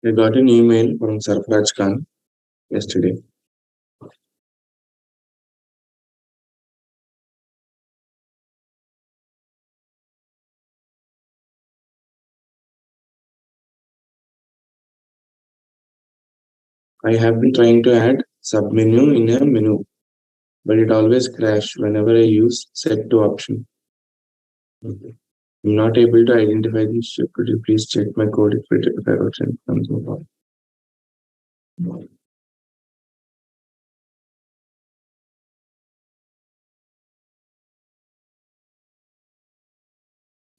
I got an email from Sarfraj Khan yesterday. I have been trying to add submenu in a menu, but it always crashes whenever I use set to option. I'm not able to identify this. Could you please check my code if I wrote it comes over?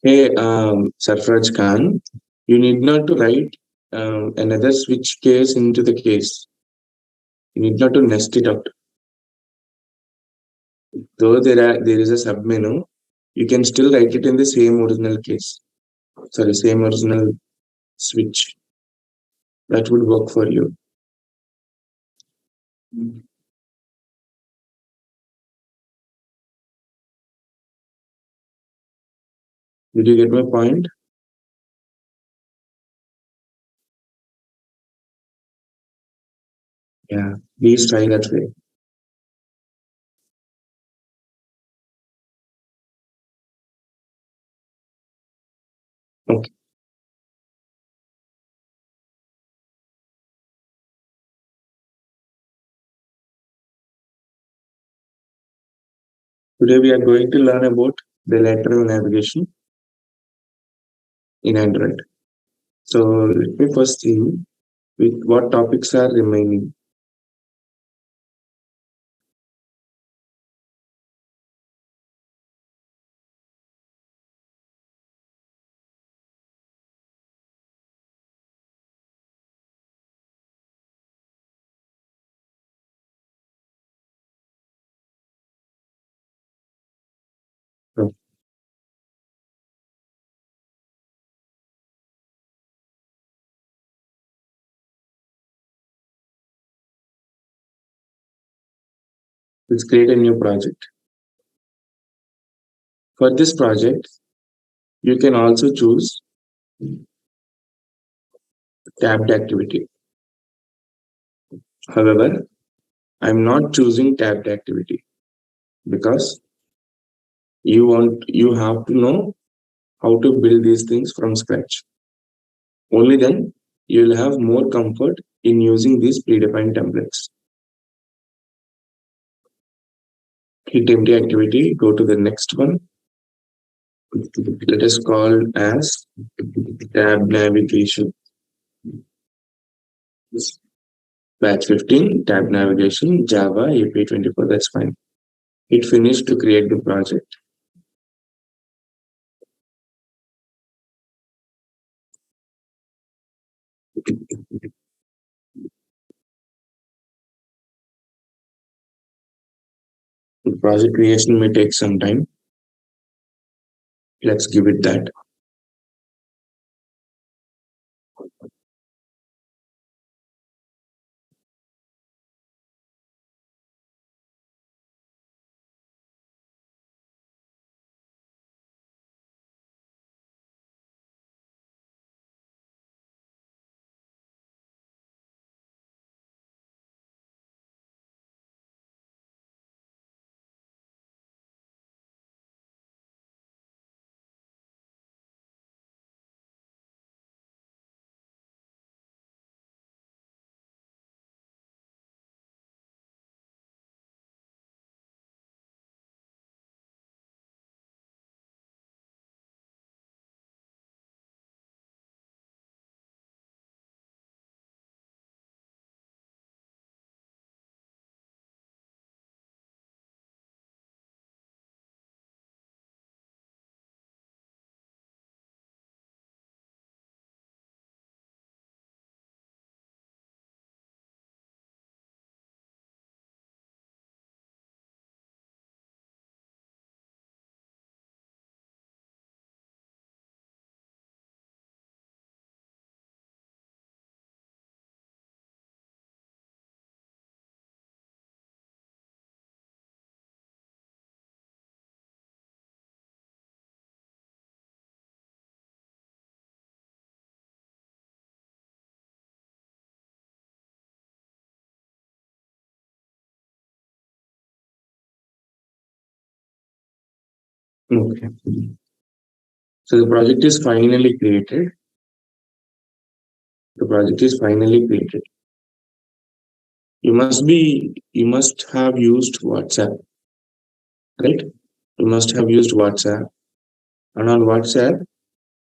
Hey, Sarfraj Khan, you need not to write another switch case into the case. You need not to nest it out. Though there is a submenu, you can still write it in the same original case. Sorry, same original switch. That would work for you. Did you get my point? Yeah, please try that way. Okay. Today we are going to learn about the lateral navigation in Android. So let me first see with what topics are remaining. So let's create a new project. For this project, you can also choose tabbed activity. However, I'm not choosing tabbed activity because you have to know how to build these things from scratch. Only then you'll have more comfort in using these predefined templates. Hit empty activity, go to the next one. Let us call as tab navigation. Batch 15, tab navigation, Java, API 24, that's fine. Hit finish to create the project. The project creation may take some time. Let's give it that. Okay. So the project is finally created. The project is finally created. You must have used WhatsApp, right? You must have used WhatsApp. And on WhatsApp,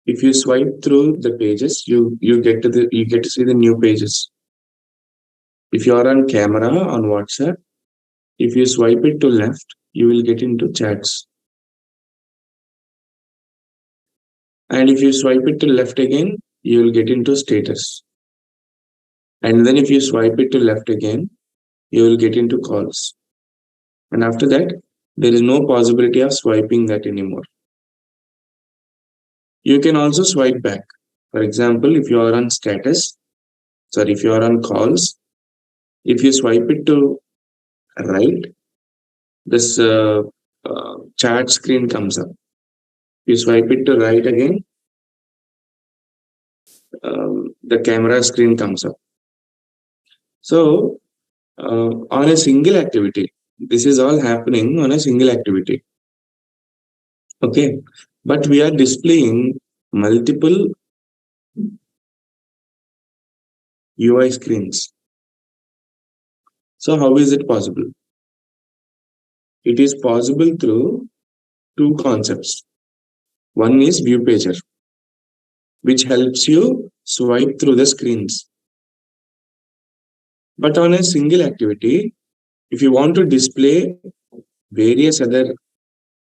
if you swipe through the pages, you get to see the new pages. If you are on camera on WhatsApp, if you swipe it to left, you will get into chats. And if you swipe it to left again, you will get into status. And then if you swipe it to left again, you will get into calls. And after that, there is no possibility of swiping that anymore. You can also swipe back. For example, if you are on status, sorry, if you are on calls, if you swipe it to right, this chat screen comes up. You swipe it to right again, the camera screen comes up. So, on a single activity, this is all happening on a single activity. Okay, but we are displaying multiple UI screens. So, how is it possible? It is possible through two concepts. One is view pager, which helps you swipe through the screens. But on a single activity, if you want to display various other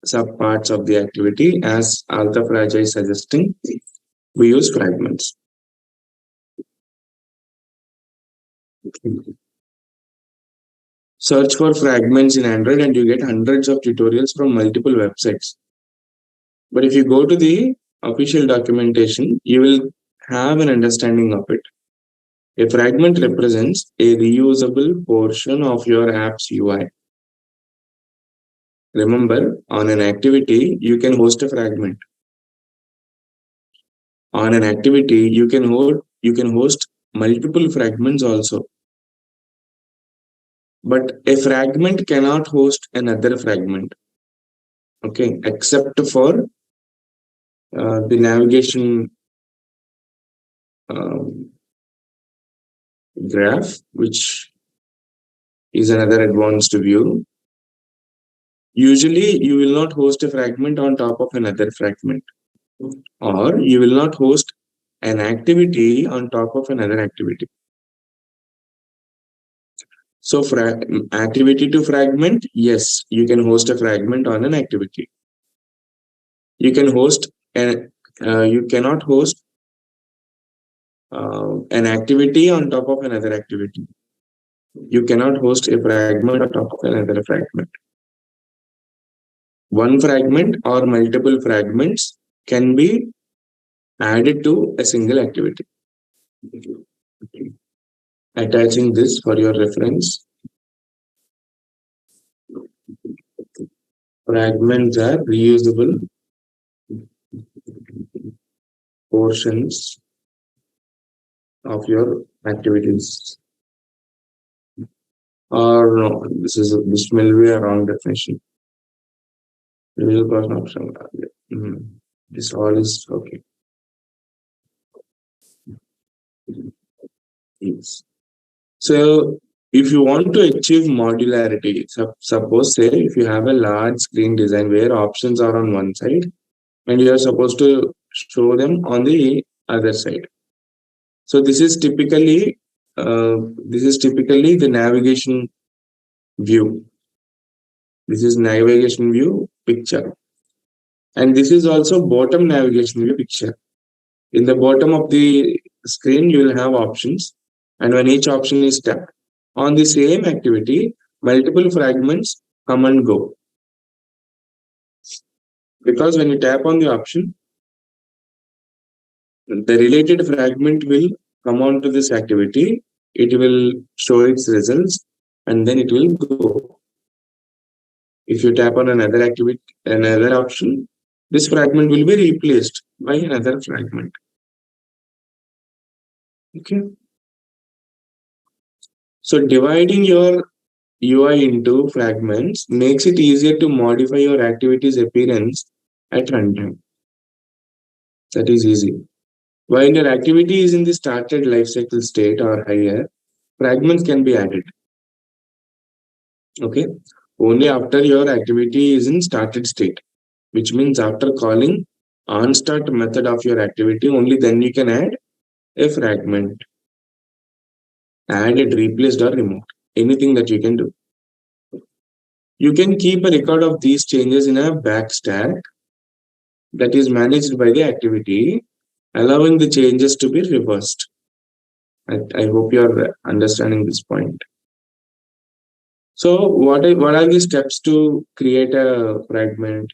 subparts of the activity, as Alta Fraja is suggesting, we use fragments. Search for fragments in Android and you get hundreds of tutorials from multiple websites. But if you go to the official documentation, you will have an understanding of it. A fragment represents a reusable portion of your app's UI. Remember, on an activity, you can host a fragment. On an activity, you can host multiple fragments also. But a fragment cannot host another fragment. Okay, except for the navigation um, graph, which is another advanced view. Usually, you will not host a fragment on top of another fragment, or you will not host an activity on top of another activity. So, activity to fragment, yes, you can host a fragment on an activity. You can host an you cannot host an activity on top of another activity. You cannot host a fragment on top of another fragment. One fragment or multiple fragments can be added to a single activity. Attaching this for your reference. Fragments are reusable portions of your activities. Or no, this will be a wrong definition. Reusable portion option. This all is okay. Yes. So if you want to achieve modularity, suppose say if you have a large screen design where options are on one side and you are supposed to show them on the other side. So this is typically the navigation view. This is navigation view picture, and this is also bottom navigation view picture. In the bottom of the screen, you will have options, and when each option is tapped on the same activity, multiple fragments come and go. Because when you tap on the option, the related fragment will come on to this activity, it will show its results, and then it will go. If you tap on another activity, another option, this fragment will be replaced by another fragment. Okay. So dividing your UI into fragments makes it easier to modify your activity's appearance at runtime. That is easy. While your activity is in the started lifecycle state or higher, fragments can be added. Okay. Only after your activity is in started state, which means after calling on start method of your activity, only then you can add a fragment, add it, replaced or removed. Anything that you can do. You can keep a record of these changes in a backstack that is managed by the activity, allowing the changes to be reversed. I hope you are understanding this point. So, what are the steps to create a fragment?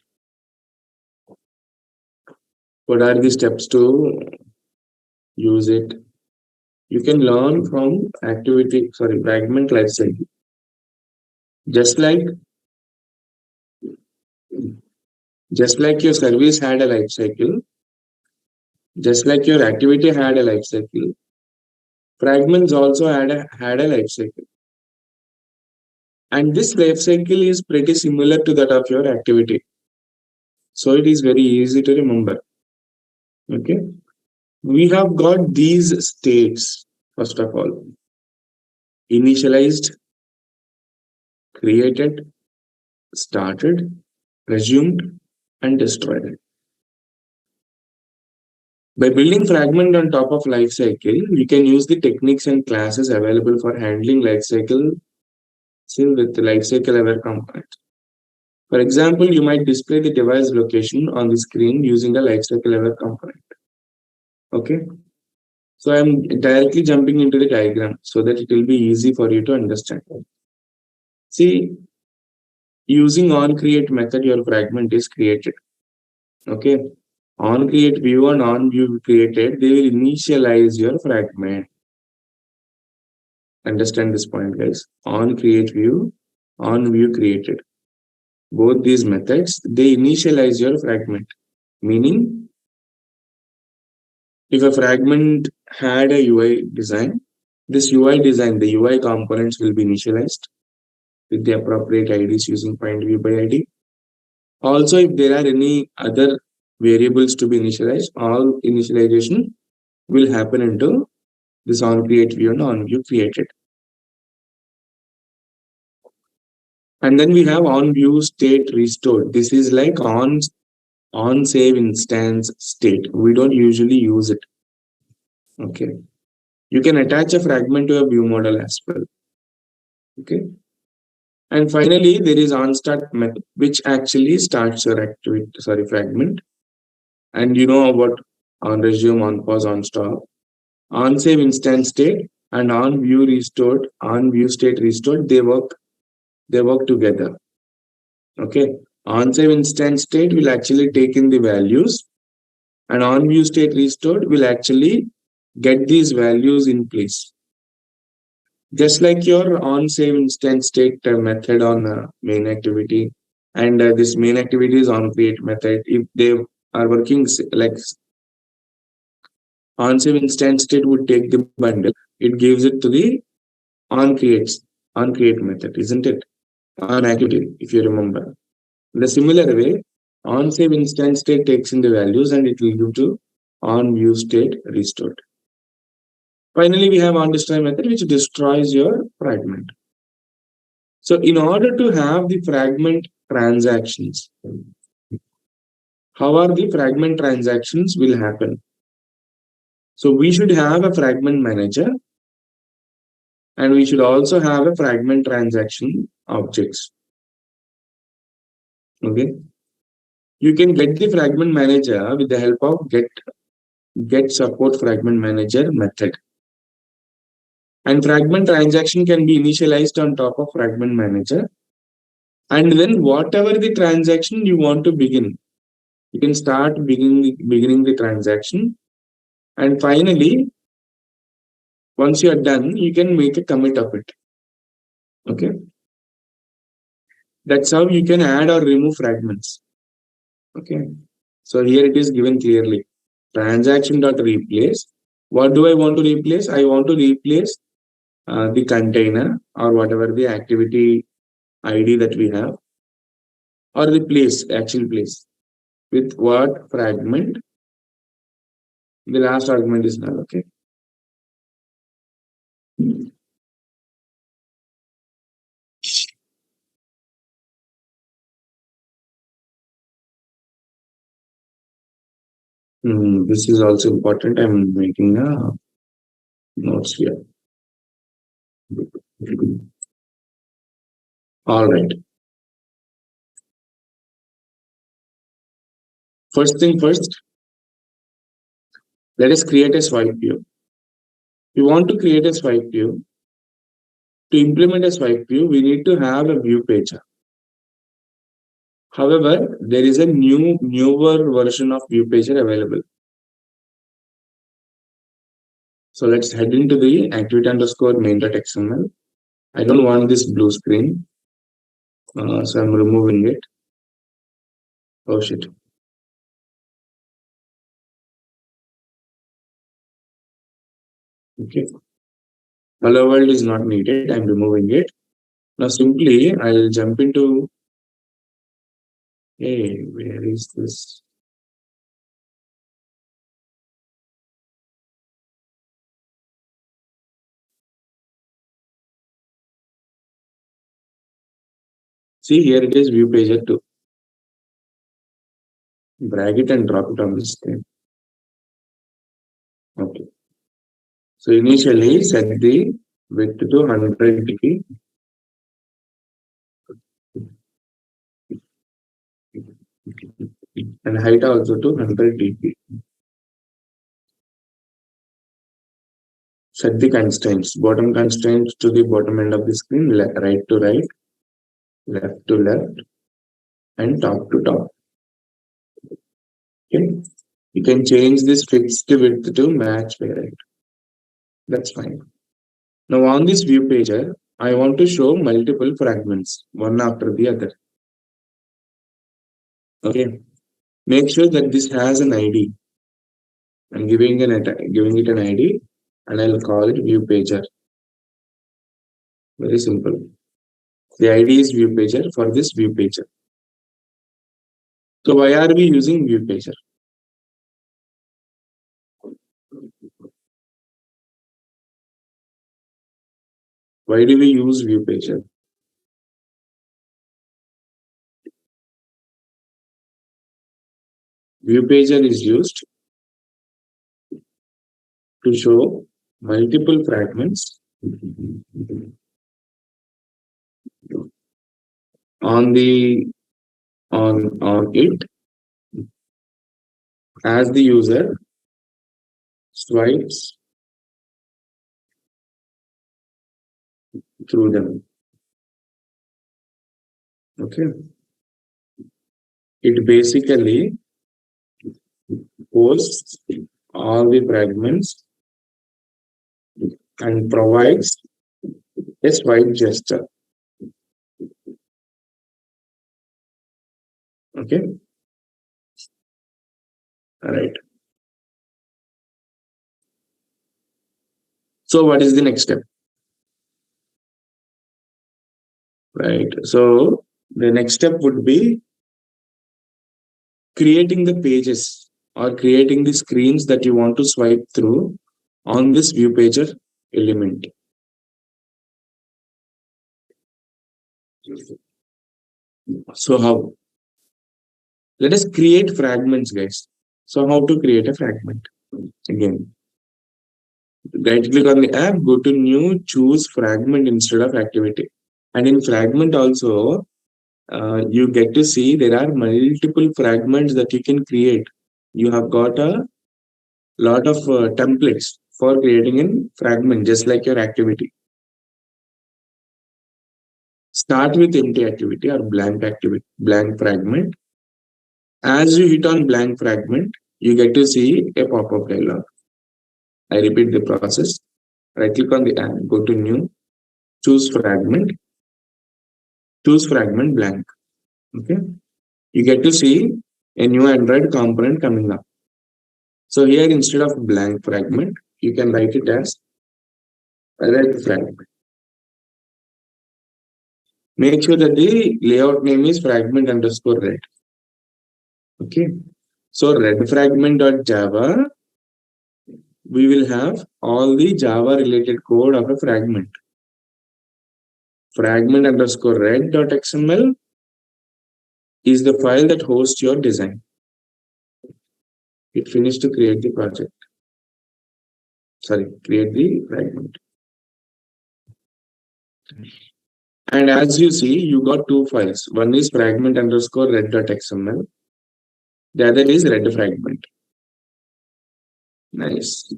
What are the steps to use it? You can learn from fragment lifecycle. Just like just like your service had a life cycle, just like your activity had a life cycle, fragments also had a life cycle. And this life cycle is pretty similar to that of your activity. So it is very easy to remember. Okay. We have got these states, first of all, initialized, created, started, resumed, and destroyed. By building fragment on top of lifecycle, you can use the techniques and classes available for handling lifecycle still with the lifecycle aware component. For example, you might display the device location on the screen using a lifecycle aware component. Okay. So I'm directly jumping into the diagram so that it will be easy for you to understand. See, using on create method, your fragment is created. Okay. On create view and on view created, they will initialize your fragment. Understand this point, guys. On create view, on view created. Both these methods, they initialize your fragment. Meaning, if a fragment had a UI design, this UI design, the UI components will be initialized with the appropriate IDs using find view by ID. Also, if there are any other variables to be initialized, all initialization will happen into this on create view and on view created. And then we have on view state restored. This is like on save instance state. We don't usually use it. Okay. You can attach a fragment to a view model as well. Okay. And finally, there is on start method, which actually starts your fragment. And you know about on resume, on pause, on stop, on save instance state, and on view restored, on view state restored. They work together. Okay. On save instance state will actually take in the values, and on view state restored will actually get these values in place. Just like your on save instance state method on main activity, and this main activity is on create method. If they are working like on save instance state would take the bundle, it gives it to the on creates on create method, isn't it? On activity, if you remember. In the similar way, on save instance state takes in the values and it will give to on view state restored. Finally, we have on destroy method which destroys your fragment. So in order to have the fragment transactions, how are the fragment transactions will happen? So we should have a fragment manager and we should also have a fragment transaction objects. Okay. You can get the fragment manager with the help of get support fragment manager method. And fragment transaction can be initialized on top of fragment manager. And then whatever the transaction you want to begin, you can start beginning the transaction. And finally, once you are done, you can make a commit of it. Okay. That's how you can add or remove fragments. Okay. So here it is given clearly. Transaction.replace. What do I want to replace? I want to replace the container or whatever the activity ID that we have, or the place, actual place. with what fragment? The last argument is null. Okay. This is also important. I'm making a notes here. All right. First thing first, let us create a swipe view. We want to create a swipe view. To implement a swipe view, we need to have a view page. However, there is a newer version of view pager available. So let's head into the activity underscore main.xml. I don't want this blue screen. So I'm removing it. Oh shit. Okay. Hello world is not needed. I'm removing it. Now simply I'll jump into, hey, where is this? See, here it is view pager 2. Drag it and drop it on the screen. Okay. So initially set the width to 100 dp and height also to 100 dp. Set the constraints. Bottom constraints to the bottom end of the screen, right to right, left to left, and top to top. Okay. You can change this fixed width to match parent. That's fine. Now on this view pager, I want to show multiple fragments, one after the other. Okay. Make sure that this has an ID. I'm giving it an ID, and I'll call it view pager. Very simple. The ID is view pager for this view pager. So why are we using view pager? Why do we use view pager? View pager is used to show multiple fragments on the on it as the user swipes through them. Okay. It basically posts all the fragments and provides a swipe gesture. Okay. All right. So what is the next step? Right. So the next step would be creating the pages or creating the screens that you want to swipe through on this view pager element. So how? Let us create fragments, guys. So how to create a fragment? Again, right click on the app, go to new, choose fragment instead of activity. And in fragment also, you get to see there are multiple fragments that you can create. You have got a lot of templates for creating a fragment, just like your activity. Start with empty activity or blank fragment. As you hit on blank fragment, you get to see a pop-up dialog. I repeat the process. Right click on the app, go to new, choose fragment blank. Okay. You get to see a new Android component coming up. So here instead of blank fragment, you can write it as red fragment. Make sure that the layout name is fragment underscore red. Okay. So red fragment.java, we will have all the Java related code of a fragment. Fragment underscore red.xml is the file that hosts your design. It finished to create the project. Sorry, create the fragment. And as you see, you got two files. One is fragment underscore red.xml. The other is red fragment. Nice.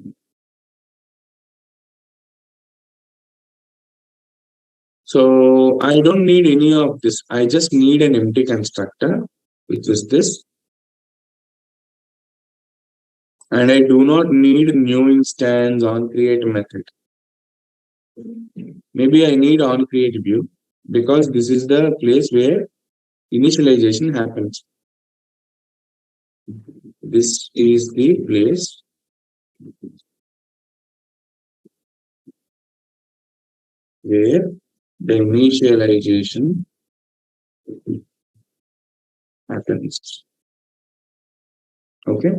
So I don't need any of this. I just need an empty constructor, which is this. And I do not need new instance on create method. Maybe I need on create view because this is the place where initialization happens. This is the place where the initialization happens. Okay.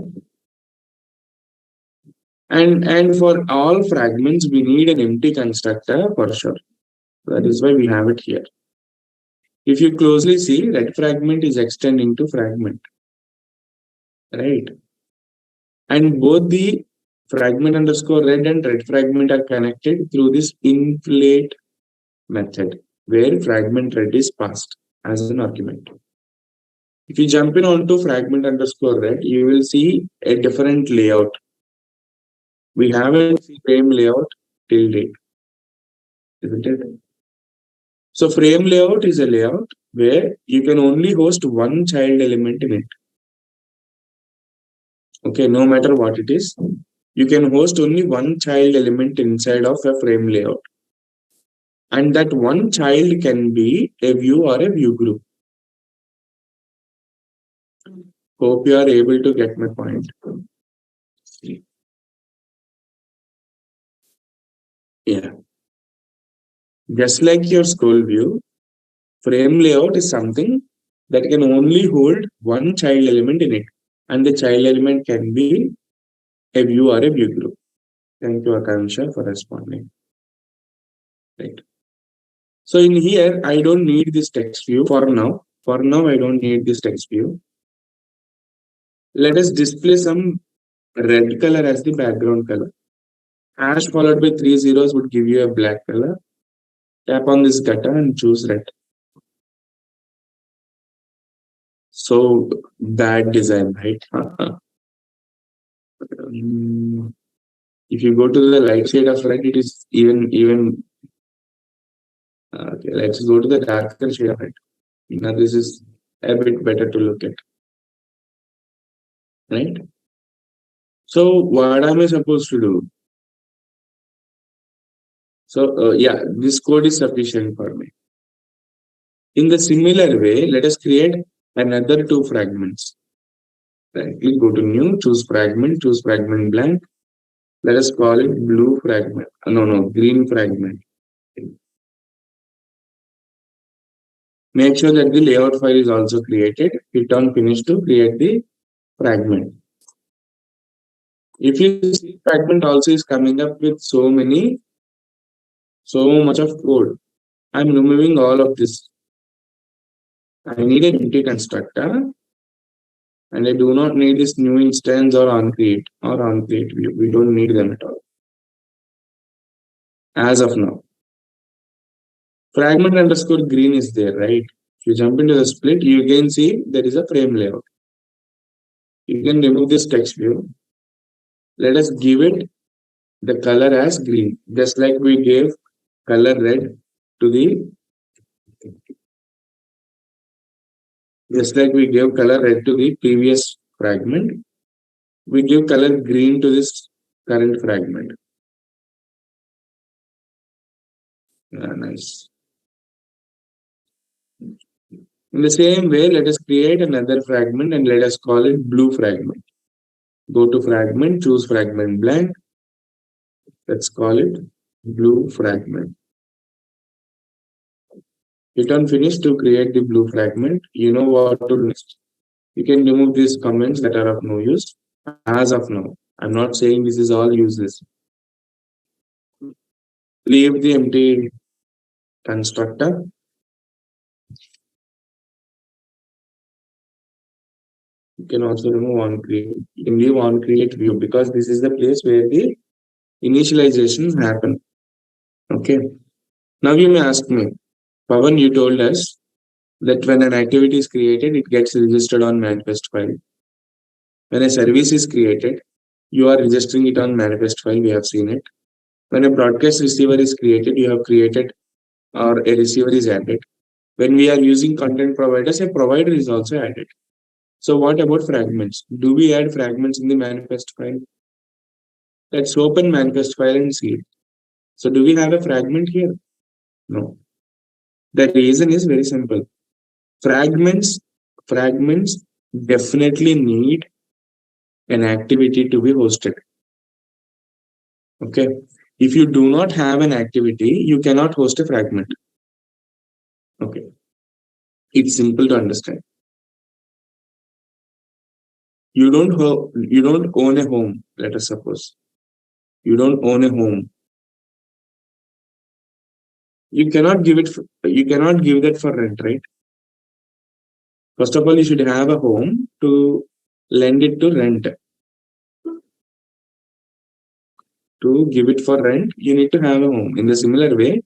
And for all fragments, we need an empty constructor for sure. That is why we have it here. If you closely see, red fragment is extending to fragment, right? And both the fragment underscore red and red fragment are connected through this inflate method, where fragment red is passed as an argument. If you jump in onto fragment underscore red, you will see a different layout. We haven't seen frame layout till date, isn't it? So frame layout is a layout where you can only host one child element in it. Okay, no matter what it is, you can host only one child element inside of a frame layout. And that one child can be a view or a view group. Hope you are able to get my point. Yeah. Just like your scroll view, frame layout is something that can only hold one child element in it. And the child element can be a view or a view group. Thank you, Akansha, for responding. Right. So in here, I don't need this text view for now. For now, I don't need this text view. Let us display some red color as the background color. Hash followed by 3 zeros would give you a black color. Tap on this gutter and choose red. So bad design, right? If you go to the light shade of red, it is even. Okay, let's go to the darker shade of red. Now this is a bit better to look at, right? So what am I supposed to do? So yeah, this code is sufficient for me. In the similar way, let us create another two fragments. Right? Click go to new, choose fragment blank. Let us call it blue fragment. No, green fragment. Make sure that the layout file is also created. Hit on finish to create the fragment. If you see fragment also is coming up with so much of code. I'm removing all of this. I need an empty constructor and I do not need this new instance or on create view. We don't need them at all. As of now. Fragment underscore green is there, right? If you jump into the split, you can see there is a frame layout. You can remove this text view. Let us give it the color as green, just like we gave color red to the previous fragment. We give color green to this current fragment. Nice. In the same way, let us create another fragment and let us call it blue fragment. Go to fragment, choose fragment blank. Let's call it blue fragment. Hit on finish to create the blue fragment. You know what to do next. You can remove these comments that are of no use as of now. I'm not saying this is all useless. Leave the empty constructor. You can also remove on create. You can leave on create view because this is the place where the initializations happen. Okay. Now you may ask me, Pavan, you told us that when an activity is created, it gets registered on manifest file. When a service is created, you are registering it on manifest file. We have seen it. When a broadcast receiver is created, you have created or a receiver is added. When we are using content providers, a provider is also added. So what about fragments? Do we add fragments in the manifest file? Let's open manifest file and see it. So do we have a fragment here? No. The reason is very simple. Fragments definitely need an activity to be hosted. Okay. If you do not have an activity, you cannot host a fragment. Okay. It's simple to understand. You don't own a home, let us suppose. You don't own a home. You cannot give that for rent, right? First of all, you should have a home to lend it to rent. To give it for rent, you need to have a home. In the similar way,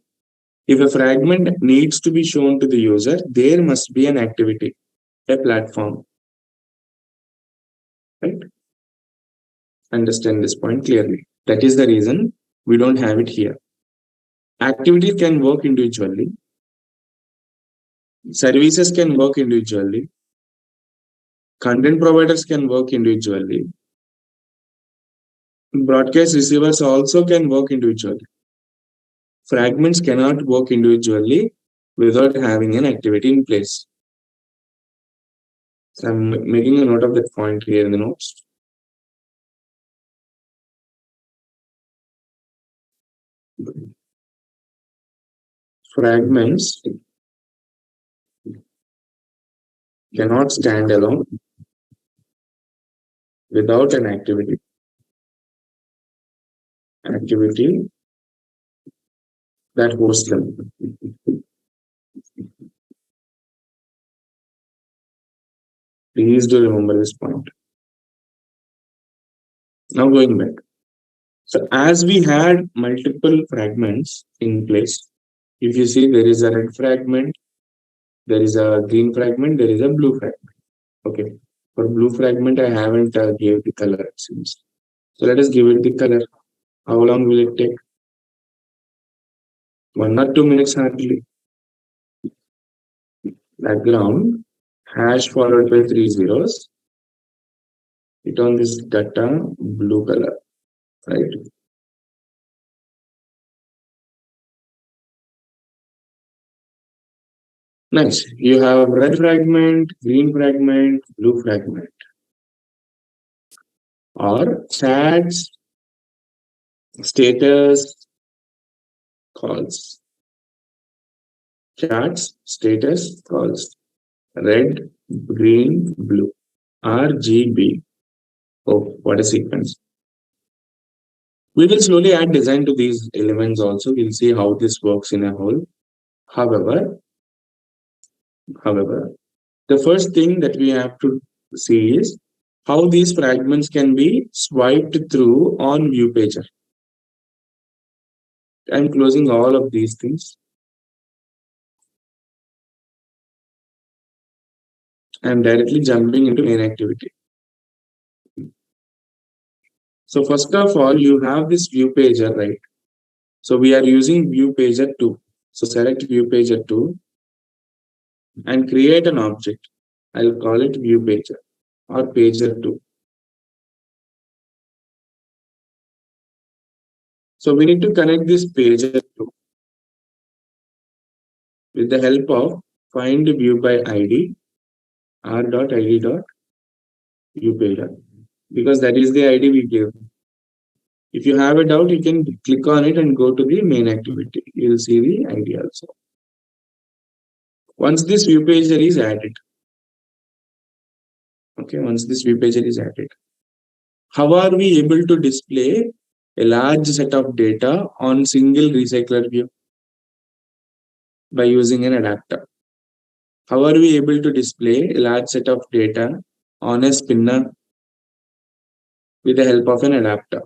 if a fragment needs to be shown to the user, there must be an activity, a platform. Right? Understand this point clearly. That is the reason we don't have it here. Activities can work individually. Services can work individually. Content providers can work individually. Broadcast receivers also can work individually. Fragments cannot work individually without having an activity in place. So I'm making a note of that point here in the notes. Fragments cannot stand alone without an activity that hosts them. Please do remember this point. Now going back. So as we had multiple fragments in place, if you see there is a red fragment, there is a green fragment, there is a blue fragment. Okay. For blue fragment, I haven't gave the color it seems. So let us give it the color. How long will it take? 1 or 2 minutes hardly. Background hash followed by 3 zeros. Hit on this data blue color, right? Nice. You have red fragment, green fragment, blue fragment. Or chats, status, calls. Chats, status, calls. Red, green, blue. RGB. Oh, what a sequence. We will slowly add design to these elements also. We'll see how this works in a whole. However, the first thing that we have to see is how these fragments can be swiped through on view pager. I'm closing all of these things. I'm directly jumping into main activity. So first of all, you have this view pager, right? So we are using view pager 2. So select view pager 2 and create an object. I'll call it view pager or pager 2. So we need to connect this pager 2 with the help of find view by ID r.id.viewpager because that is the ID we gave. If you have a doubt, you can click on it and go to the main activity. You will see the ID also. Once this view pager is added, Okay, once this view pager is added, how are we able to display a large set of data on single recycler view? By using an adapter. How are we able to display a large set of data on a spinner with the help of an adapter?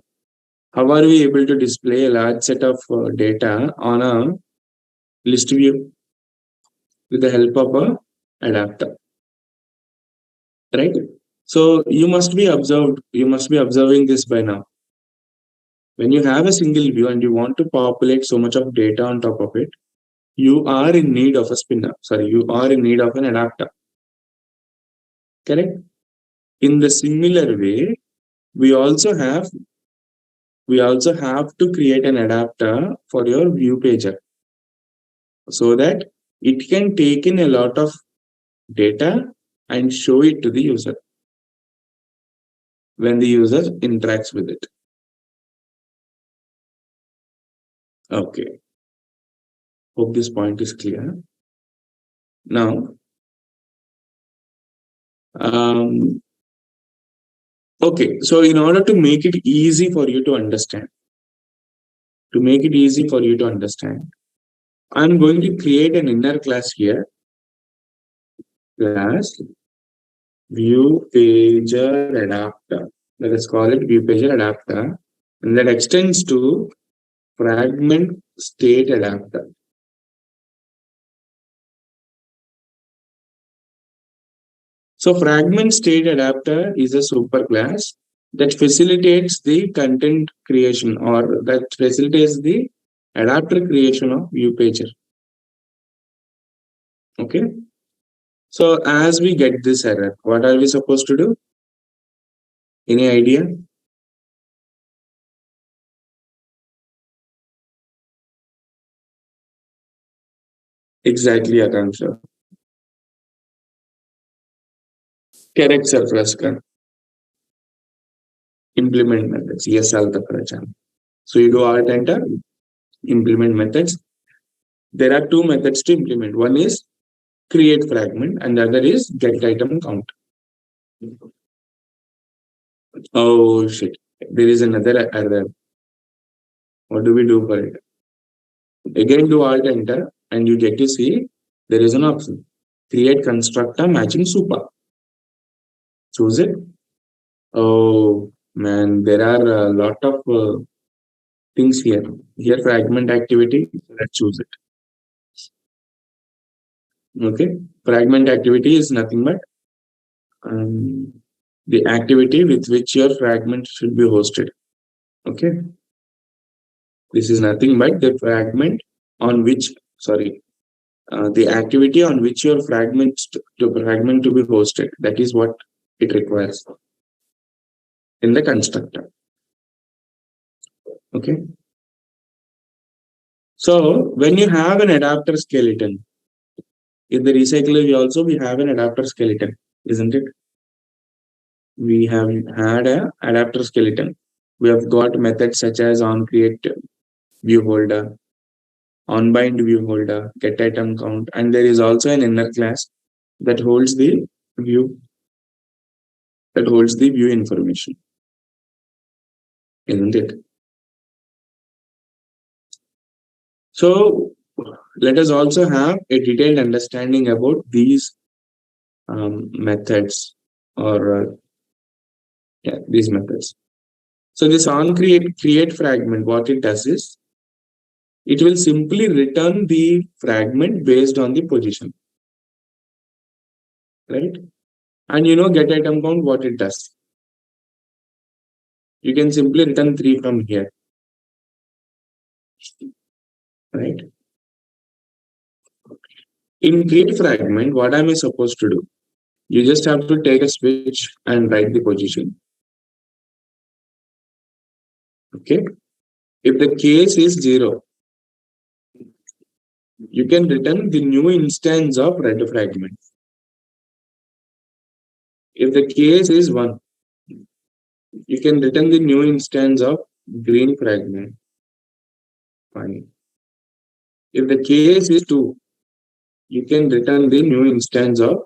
How are we able to display a large set of data on a list view with the help of a adapter? Right? So you must be observing this by now. When you have a single view and you want to populate so much of data on top of it, you are in need of a spinner. Sorry, you are in need of an adapter. Correct? In the similar way, we also have to create an adapter for your view pager so that it can take in a lot of data and show it to the user when the user interacts with it. Okay, hope this point is clear. Now, um, okay, so in order to make it easy for you to understand, I'm going to create an inner class here, class view pager adapter. Let us call it view pager adapter, and that extends to fragment state adapter. So fragment state adapter is a superclass that facilitates the content creation or that facilitates the adapter creation of view pager. Okay. So as we get this error, what are we supposed to do? Any idea? Exactly, Akansha. Correct, Sir Frasker. Implement methods. Yes, I'll So you do alt enter, implement methods. There are two methods to implement. One is create fragment and the other is get item count. Oh shit. There is another error. What do we do for it? Again do alt enter and you get to see there is an option. Create constructor matching super. Choose it. Oh man, there are a lot of things here. Here fragment activity. Let's choose it. Okay. Fragment activity is nothing but um, the activity with which your fragment should be hosted. Okay. This is nothing but the fragment on which, sorry, the activity on which your fragment to be hosted. That is what it requires in the constructor. Okay. So when you have an adapter skeleton, in the recycler, we have an adapter skeleton, isn't it? We have had a adapter skeleton. We have got methods such as onCreate view holder, onBind view holder, get item count, and there is also an inner class that holds the view view information, isn't it? So let us also have a detailed understanding about these methods or these methods. So this on create fragment, what it does is it will simply return the fragment based on the position, right? And get item count, what it does. You can simply return 3 from here, right? In create fragment, what am I supposed to do? You just have to take a switch and write the position. Okay. If the case is 0, you can return the new instance of red fragment. If the case is 1, you can return the new instance of green fragment. Fine. If the case is 2, you can return the new instance of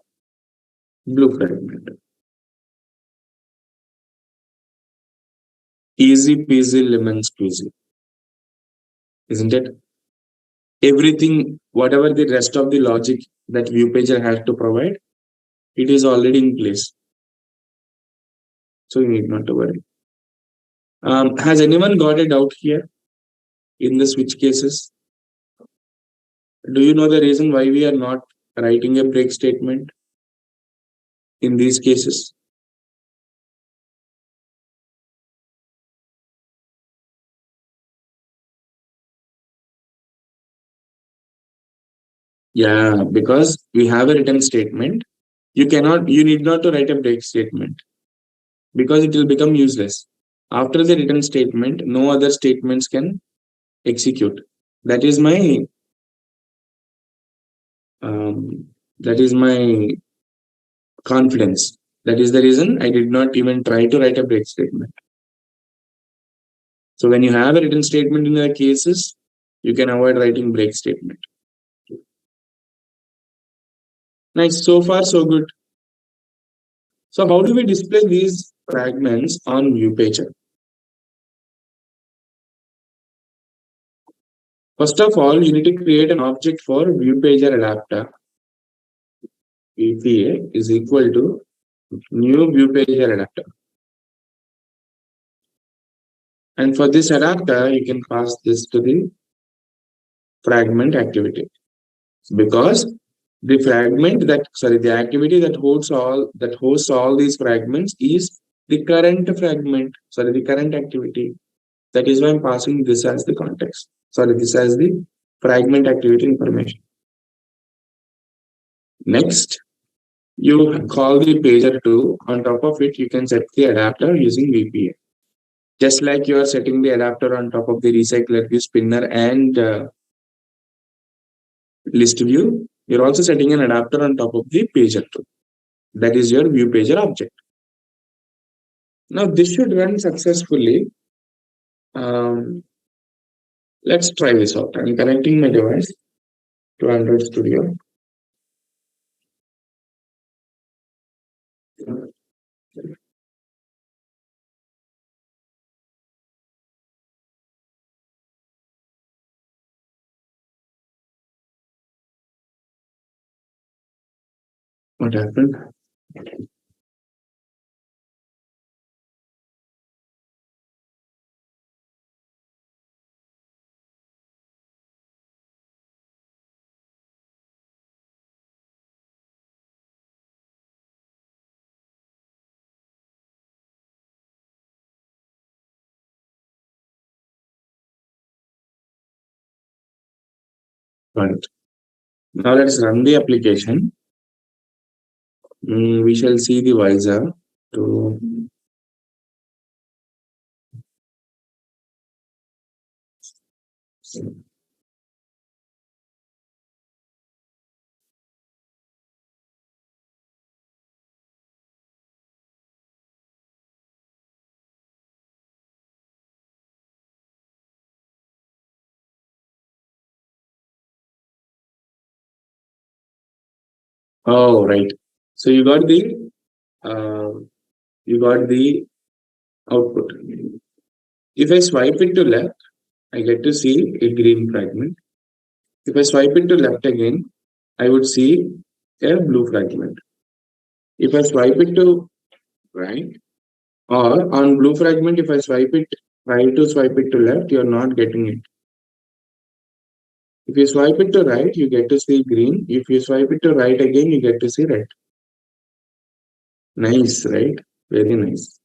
blue fragment. Easy peasy lemon squeezy, isn't it? Everything, whatever the rest of the logic that view pager has to provide, it is already in place. So you need not to worry. Has anyone got a doubt here in the switch cases? Do you know the reason why we are not writing a break statement in these cases? Yeah, because we have a written statement. You need not to write a break statement because it will become useless. After the written statement, no other statements can execute. That is my that is my confidence. That is the reason I did not even try to write a break statement. So when you have a written statement in the cases, you can avoid writing break statement. Nice. So far, so good. So how do we display these fragments on ViewPager? First of all, you need to create an object for ViewPager adapter. VPA is equal to new ViewPager adapter. And for this adapter, you can pass this to the fragment activity because the activity that hosts all these fragments is the current activity. That is why I'm passing this as the context. This as the fragment activity information. Next, you call the pager to, on top of it, you can set the adapter using VPA. Just like you are setting the adapter on top of the recycler view, spinner, and list view, you're also setting an adapter on top of the pager too. That is your view pager object. Now this should run successfully. Let's try this out. I'm connecting my device to Android Studio. What happened? Right. Now let's run the application. We shall see the visor to oh right. So uh, you got the output. If I swipe it to left, I get to see a green fragment. If I swipe it to left again, I would see a blue fragment. If I swipe it to right, or on blue fragment, if I try to swipe it to left, you're not getting it. If you swipe it to right, you get to see green. If you swipe it to right again, you get to see red. Nice, right? Very nice.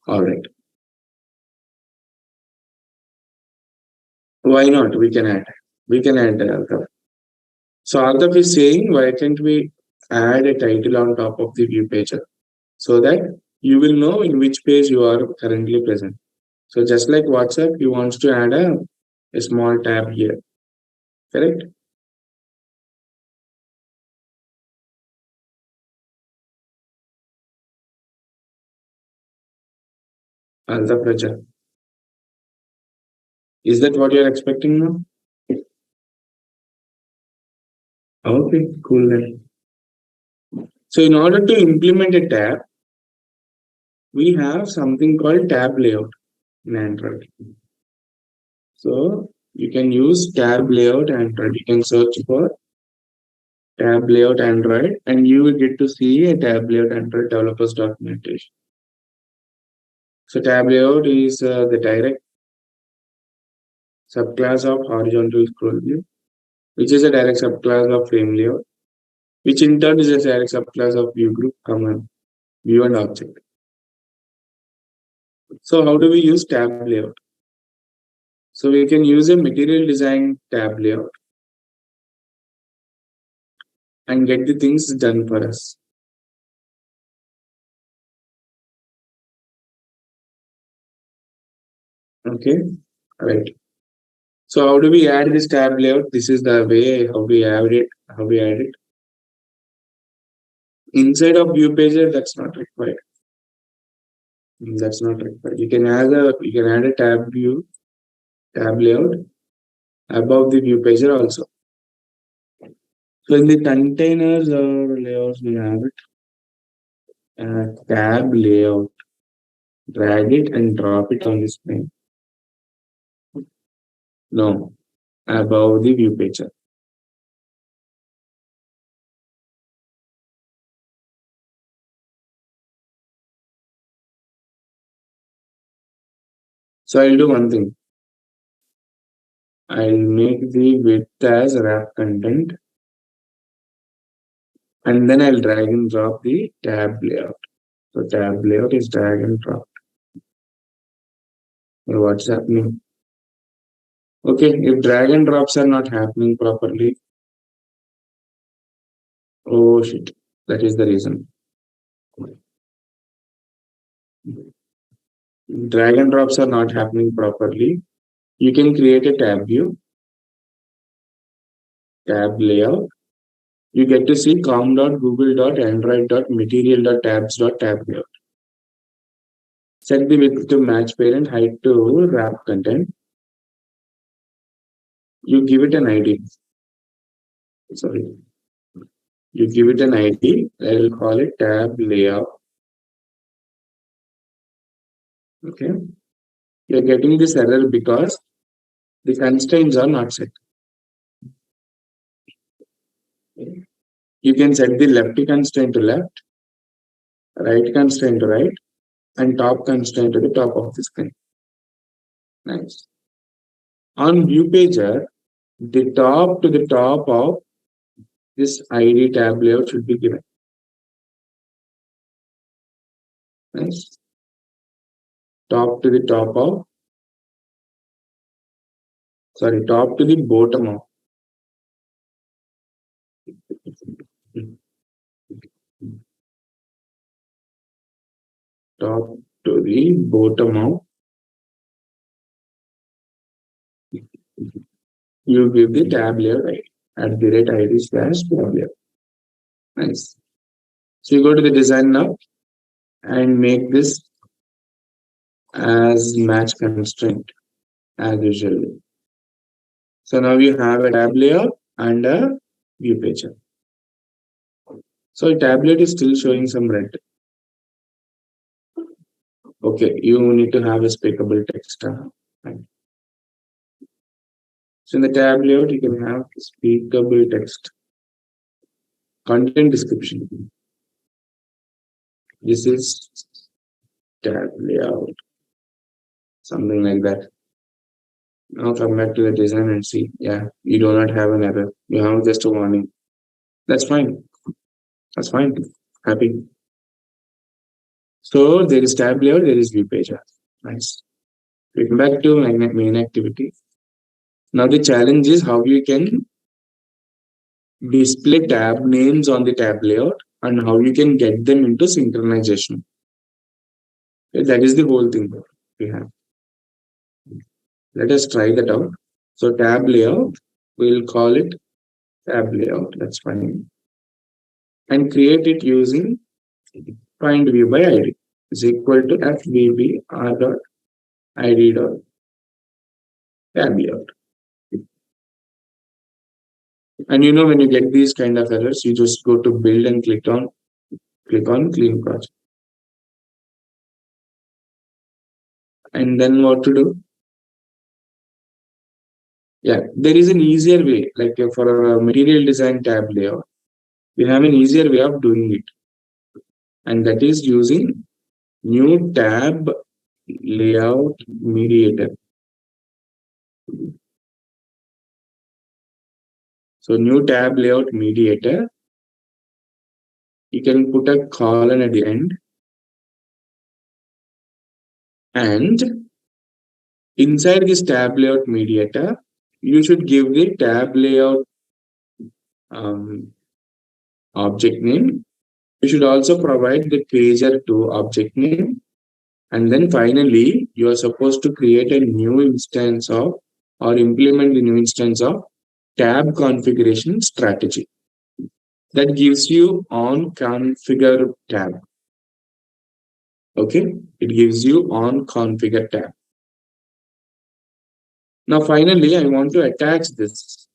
All right. Why not? We can add. We can add Arthur. So Arthur is saying, why can't we add a title on top of the view page so that you will know in which page you are currently present. So just like WhatsApp, you want to add a small tab here, correct? Arthur Praja. Is that what you're expecting now? Okay, cool then. So in order to implement a tab, we have something called tab layout in Android. So you can use tab layout Android. You can search for tab layout Android and you will get to see a tab layout Android developers documentation. So tab layout is the direct subclass of horizontal scroll view, which is a direct subclass of frame layout, which in turn is a direct subclass of view group, command, view and object. So how do we use tab layout? So we can use a material design tab layout and get the things done for us. Okay, right. So how do we add this tab layout? This is the way how we add it. How we add it inside of view pager. That's not required. That's not required. You can add a tab layout above the view pager also. So in the containers or layouts we have it. Tab layout. Drag it and drop it on the screen. No, above the view pager. So I'll do one thing. I'll make the width as wrap content and then I'll drag and drop the tab layout. So tab layout is drag and drop. What's happening? Okay, if drag and drops are not happening properly, oh shit, that is the reason. Drag and drops are not happening properly. You can create a tab view, tab layout. You get to see com.google.android.material.tabs.tab layout. Set the width to match parent, height to wrap content. You give it an ID. Sorry. You give it an ID. I will call it tab layout. Okay. You're getting this error because the constraints are not set. You can set the left constraint to left, right constraint to right, and top constraint to the top of the screen. Nice. On view pager, the top to the top of this ID tab layout should be given. Nice. Top to the top of, sorry, top to the bottom of. Top to the bottom of. You give the tab layout ID at the rate ID slash tab layout. Nice. So you go to the design now and make this as match constraint as usually. So now you have a tab layout and a view pager. So tablet is still showing some red. Okay, you need to have a speakable text. Right. So in the tab layout, you can have speakable text. Content description. This is tab layout. Something like that. Now come back to the design and see. Yeah, you do not have an error. You have just a warning. That's fine. That's fine. Happy. So there is tab layout, there is view pager. Nice. We come back to main activity. Now the challenge is how you can display tab names on the tab layout and how you can get them into synchronization. Okay, that is the whole thing we have. Let us try that out. So tab layout, we'll call it tab layout. That's fine. And create it using find view by ID is equal to fvb dot id dot tab layout. And when you get these kind of errors, you just go to build and click on Click on clean project. And then what to do? Yeah, there is an easier way, like for a material design tab layout, we have an easier way of doing it, and that is using new tab layout mediator. So new tab layout mediator, you can put a colon at the end, and inside this tab layout mediator, you should give the tab layout um, object name. You should also provide the pager to object name. And then finally, you are supposed to create a new instance of or implement the new instance of tab configuration strategy that gives you on configure tab. Okay, it gives you on configure tab. Now, finally, I want to attach this.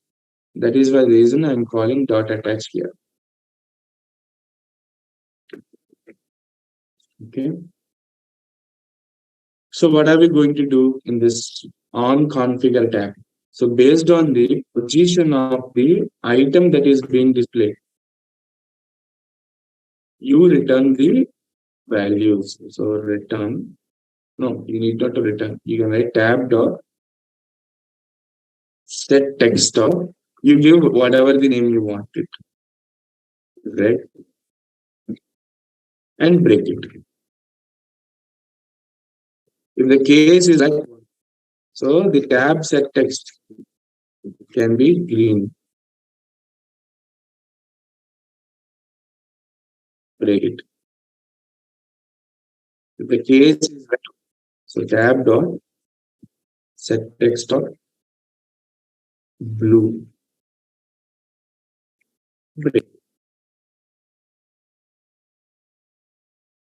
That is the reason I'm calling dot attach here. Okay. So what are we going to do in this on configure tab? So based on the position of the item that is being displayed, you return the values. So return, no, you need not to return. You can write tab dot set text dot. You give whatever the name you want it, right? And break it. If the case is like, so the tab set text can be green. Break it. If the case is red, so tab dot set text dot blue. Break.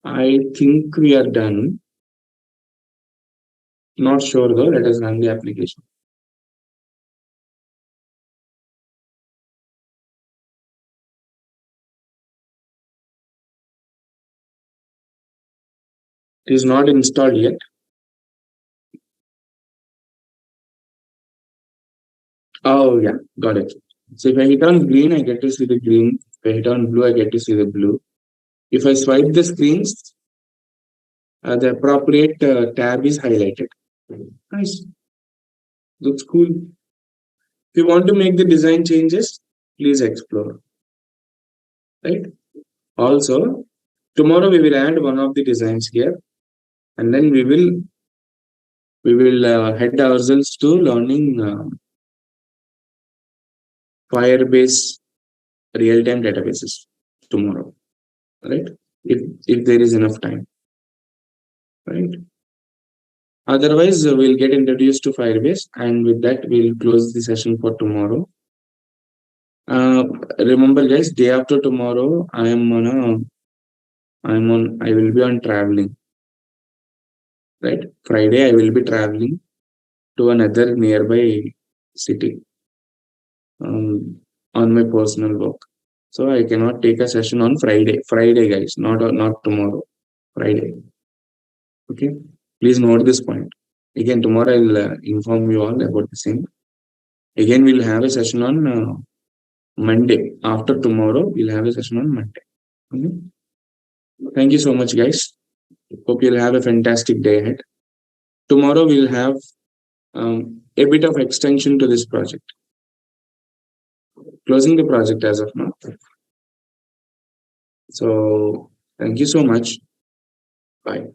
I think we are done. Not sure though. Let us run the application. It is not installed yet. Oh yeah, got it. So if I hit on green, I get to see the green. If I hit on blue, I get to see the blue. If I swipe the screens, the appropriate tab is highlighted. Nice. Looks cool. If you want to make the design changes, please explore. Right. Also, tomorrow we will add one of the designs here, and then we will head ourselves to learning Firebase real-time databases tomorrow. Right. If there is enough time. Right. Otherwise, we'll get introduced to Firebase, and with that, we'll close the session for tomorrow. Remember, guys, day after tomorrow, I will be on traveling. Right, Friday, I will be traveling to another nearby city on my personal work. So I cannot take a session on Friday. Friday, guys, not tomorrow. Friday. Okay, please note this point. Again, tomorrow I'll inform you all about the same. Again, we'll have a session on Monday. After tomorrow, we'll have a session on Monday. Okay? Thank you so much, guys. Hope you'll have a fantastic day ahead. Tomorrow, we'll have a bit of extension to this project. Closing the project as of now. So, thank you so much. Bye.